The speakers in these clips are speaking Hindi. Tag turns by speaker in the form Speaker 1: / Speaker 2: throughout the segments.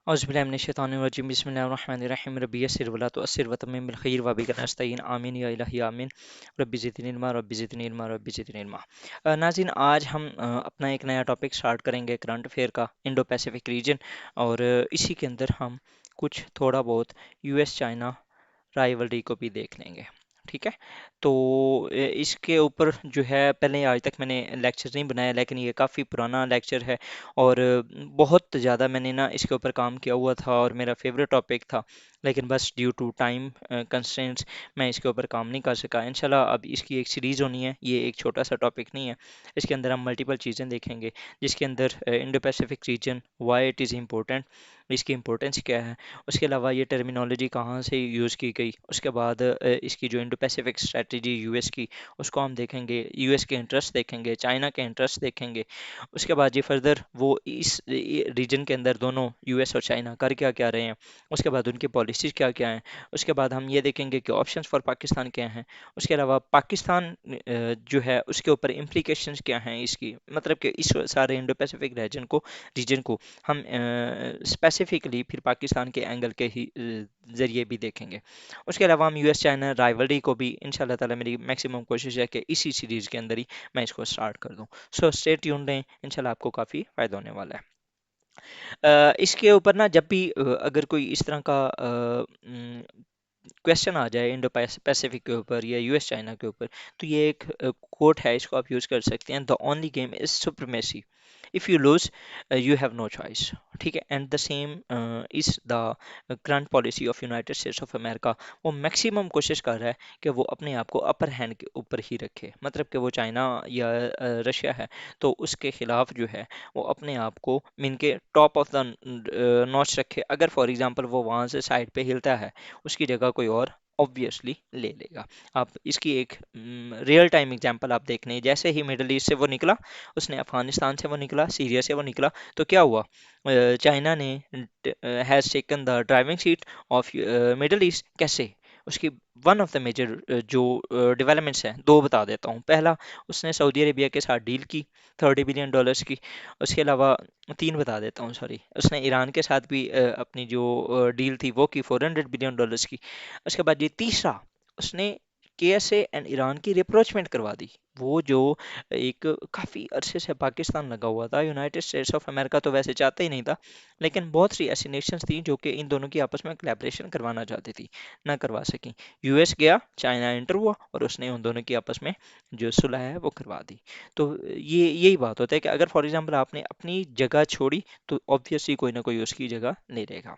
Speaker 1: औज़ुबिल्लाहि बिस्मिल्लाहिर्रहमानिर्रहीम रब्बि यस्सिर वला तुअस्सिर वतम्मिम बिल खैर व बिका नस्तईन आमीन या इलाही आमीन रब्बि ज़िदनी इल्मा रब्बि ज़िदनी इल्मा रब्बि ज़िदनी इल्मा। नाज़रीन, आज हम अपना एक नया टॉपिक स्टार्ट करेंगे करंट अफेयर का, इंडो पैसिफिक रीजन। और इसी के अंदर हम कुछ थोड़ा बहुत यूएस चाइना राइवलरी को भी देख लेंगे। ठीक है। तो इसके ऊपर जो है, पहले आज तक मैंने लेक्चर नहीं बनाया, लेकिन ये काफ़ी पुराना लेक्चर है और बहुत ज़्यादा मैंने ना इसके ऊपर काम किया हुआ था और मेरा फेवरेट टॉपिक था। लेकिन बस ड्यू टू टाइम कंस्ट्रेंट्स मैं इसके ऊपर काम नहीं कर सका। इंशाल्लाह अब इसकी एक सीरीज़ होनी है, ये एक छोटा सा टॉपिक नहीं है। इसके अंदर हम मल्टीपल चीज़ें देखेंगे, जिसके अंदर Indo Pacific region, why it is important, इसकी इम्पोर्टेंस क्या है, उसके अलावा ये टर्मिनोलॉजी कहाँ से यूज़ की गई, उसके बाद इसकी जो इंडो पैसिफिक स्ट्रेटजी यूएस की, उसको हम देखेंगे, यूएस के इंटरेस्ट देखेंगे, चाइना के इंटरेस्ट देखेंगे। उसके बाद ये फर्दर वो इस रीजन के अंदर दोनों यूएस और चाइना कर क्या क्या रहे हैं, उसके बाद उनकी पॉलिसीज़ क्या क्या हैं। उसके बाद हम ये देखेंगे कि ऑप्शंस फॉर पाकिस्तान क्या हैं। उसके अलावा पाकिस्तान जो है उसके ऊपर इम्प्लीकेशंस क्या हैं इसकी, मतलब कि इस सारे इंडो पैसिफिक रीजन को हम स्पेसिफिकली फिर पाकिस्तान के एंगल के ही ज़रिए भी देखेंगे। उसके अलावा हम यूएस चाइना राइवलरी को भी इंशाल्लाह ताला, मेरी मैक्सिमम कोशिश है कि इसी सीरीज़ के अंदर ही मैं इसको स्टार्ट कर दूं। सो स्टे ट्यून्ड रहें, इंशाल्लाह आपको काफ़ी फ़ायदा होने वाला है। इसके ऊपर ना जब भी अगर कोई इस तरह का क्वेश्चन आ जाए इंडो पैसिफिक के ऊपर या यूएस चाइना के ऊपर, तो ये एक कोट है, इसको आप यूज़ कर सकते हैं, the only game is supremacy, if you lose you have no choice. ठीक है। And the same is the current policy of United States of America. वो मैक्सिमम कोशिश कर रहा है कि वो अपने आप को अपर हैंड के ऊपर ही रखे, मतलब कि वो चाइना या रशिया है तो उसके खिलाफ जो है वो अपने आप को मीन के टॉप ऑफ द नॉच रखे। अगर फॉर एग्जांपल वो वहाँ से साइड पे हिलता है, उसकी जगह कोई और ऑब्वियसली ले लेगा। आप इसकी एक रियल टाइम एग्जांपल आप देख लें, जैसे ही मिडल ईस्ट से वो निकला, उसने अफगानिस्तान से वो निकला, सीरिया से वो निकला, तो क्या हुआ, चाइना ने has taken the driving seat of middle east. कैसे? उसकी वन ऑफ द मेजर जो डेवलपमेंट्स हैं, दो बता देता हूँ। पहला, उसने सऊदी अरेबिया के साथ डील की $30 बिलियन की। उसके अलावा तीन बता देता हूँ, सॉरी, उसने ईरान के साथ भी अपनी जो डील थी वो की $400 बिलियन की। उसके बाद ये तीसरा, उसने केएसए एंड ईरान की रिप्रोचमेंट करवा दी। वो जो एक काफ़ी अरसे से पाकिस्तान लगा हुआ था, यूनाइटेड स्टेट्स ऑफ अमेरिका तो वैसे चाहता ही नहीं था, लेकिन बहुत सी ऐसी नेशंस थी जो कि इन दोनों की आपस में कोलैबोरेशन करवाना चाहती थी, ना करवा सकी। यूएस गया, चाइना एंटर हुआ और उसने उन दोनों की आपस में जो सुलह है वो करवा दी। तो ये यही बात होता है कि अगर फॉर एग्जांपल आपने अपनी जगह छोड़ी, तो ऑब्वियसली कोई ना कोई उसकी जगह ले लेगा।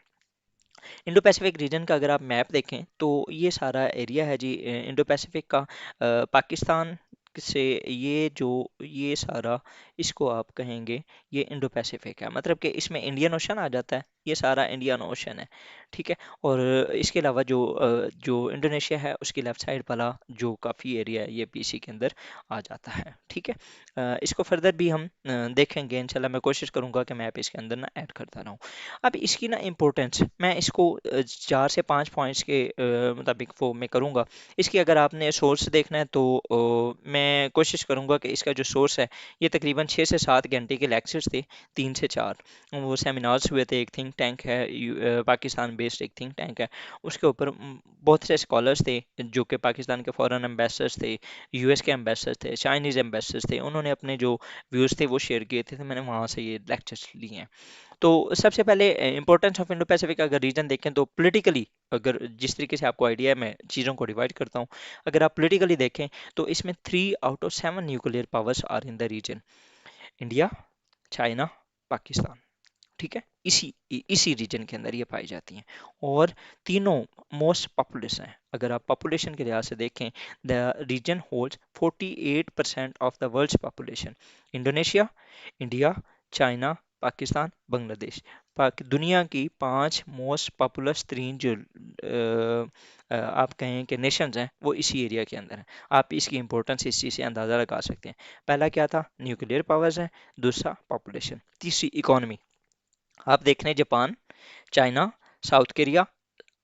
Speaker 1: इंडो पैसिफिक रीजन का अगर आप मैप देखें तो ये सारा एरिया है जी इंडो पैसिफिक का। पाकिस्तान से ये सारा, इसको आप कहेंगे ये इंडो पैसिफिक है, मतलब कि इसमें इंडियन ओशन आ जाता है, ये सारा इंडियन ओशन है। ठीक है। और इसके अलावा जो इंडोनेशिया है उसकी लेफ्ट साइड वाला जो काफ़ी एरिया है, ये पीसी के अंदर आ जाता है। ठीक है। इसको फर्दर भी हम देखेंगे इंशाल्लाह। मैं कोशिश करूंगा कि मैप इसके अंदर ना ऐड करता रहूँ। अब इसकी ना इम्पोर्टेंस मैं इसको 4 से 5 पॉइंट्स के मुताबिक वो मैं करूँगा। इसकी अगर आपने सोर्स देखना है तो मैं कोशिश करूँगा कि इसका जो सोर्स है, ये तकरीबन 6 से 7 घंटे के लेक्चर्स थे, 3 से 4। वो सेमिनार्स हुए थे, एक थिंक टैंक है, पाकिस्तान बेस्ड एक थिंक टैंक है, उसके ऊपर बहुत से स्कॉलर्स थे जो कि पाकिस्तान के फॉरेन एम्बेसडर्स थे, यूएस के एम्बेसडर्स थे, चाइनीज़ एम्बेसडर्स थे, उन्होंने अपने जो व्यूज़ थे वो शेयर किए थे, तो मैंने वहाँ से ये लेक्चर्स लिए हैं। तो सबसे पहले इंपॉर्टेंस ऑफ इंडो पैसिफिक अगर रीजन देखें तो पॉलिटिकली, अगर जिस तरीके से आपको आइडिया है मैं चीज़ों को डिवाइड करता हूँ, अगर आप पॉलिटिकली देखें तो इसमें 3 out of 7 nuclear powers are in the region, India, China, Pakistan. ठीक है। इसी रीजन के अंदर ये पाई जाती हैं और तीनों मोस्ट पॉपुलस हैं। अगर आप पॉपुलेशन के लिहाज से देखें, the region holds 48% of the world's population. Indonesia, India, China, Pakistan, Bangladesh, दुनिया की 5 मोस्ट पॉपुलस तरीन जो आप कहें कि नेशंस हैं, वो इसी एरिया के अंदर हैं। आप इसकी इंपॉर्टेंस इस चीज़ से अंदाज़ा लगा सकते हैं। पहला क्या था, न्यूक्लियर पावर्स है, दूसरा पॉपुलेशन, तीसरी इकोनॉमी। आप देख रहे हैं Japan, China, south Korea,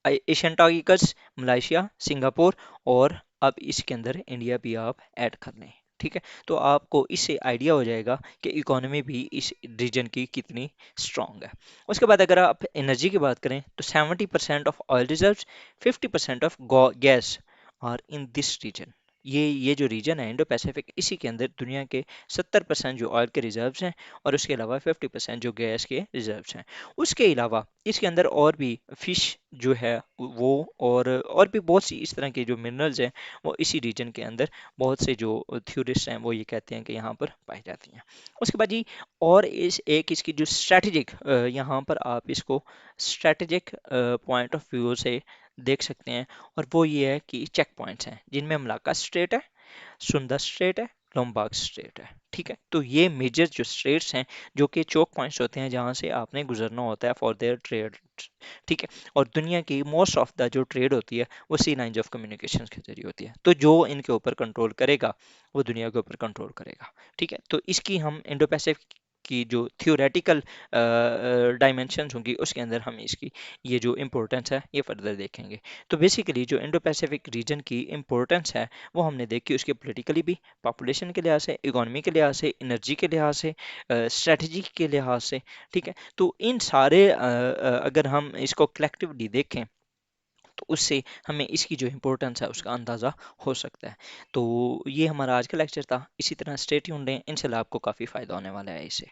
Speaker 1: Asian tigers, Malaysia, Singapore, और अब इसके अंदर इंडिया भी आप ऐड कर लें। ठीक है, तो आपको इससे आइडिया हो जाएगा कि इकोनॉमी भी इस रीजन की कितनी स्ट्रांग है। उसके बाद अगर आप एनर्जी की बात करें तो 70% of oil reserves, 50% of gas are in this region. ये जो रीजन है इंडो पैसिफिक, इसी के अंदर दुनिया के 70% जो ऑयल के रिजर्व्स हैं, और उसके अलावा 50% जो गैस के रिजर्व्स हैं। उसके अलावा इसके अंदर और भी फिश जो है वो, और भी बहुत सी इस तरह के जो मिनरल्स हैं, वो इसी रीजन के अंदर बहुत से जो थ्योरिस्ट हैं वो ये कहते हैं कि यहाँ पर पाई जाती हैं। उसके बाद जी, और इस एक इसकी जो स्ट्रैटेजिक, यहाँ पर आप इसको स्ट्रैटेजिक पॉइंट ऑफ व्यू से देख सकते हैं, और वो ये है कि चेक पॉइंट्स हैं जिनमें मलाक्का स्ट्रेट है, सुंदर स्ट्रेट है, लोम्बार्ड स्ट्रेट है। ठीक है, तो ये मेजर जो स्ट्रेट्स हैं, जो कि चोक पॉइंट्स होते हैं जहाँ से आपने गुजरना होता है फॉर देयर ट्रेड। ठीक है, और दुनिया की मोस्ट ऑफ द जो ट्रेड होती है वो सी लाइंस ऑफ कम्युनिकेशन के जरिए होती है, तो जो इनके ऊपर कंट्रोल करेगा वो दुनिया के ऊपर कंट्रोल करेगा। ठीक है, तो इसकी हम इंडो पैसिफिक की जो थियोरेटिकल डायमेंशंस होंगी उसके अंदर हम इसकी ये जो इम्पोर्टेंस है ये फर्दर देखेंगे। तो बेसिकली जो इंडो पैसिफिक रीजन की इम्पोर्टेंस है वो हमने देखी, उसके पॉलिटिकली भी, पॉपुलेशन के लिहाज से, इकोनॉमी के लिहाज से, एनर्जी के लिहाज से, स्ट्रेटजी के लिहाज से। ठीक है, तो इन सारे अगर हम इसको कलेक्टिवली देखें तो उससे हमें इसकी जो इम्पोर्टेंस है उसका अंदाज़ा हो सकता है। तो ये हमारा आज का लेक्चर था। इसी तरह स्टे ट्यून्ड रहें, इंशाल्लाह आपको काफ़ी फ़ायदा होने वाला है इससे।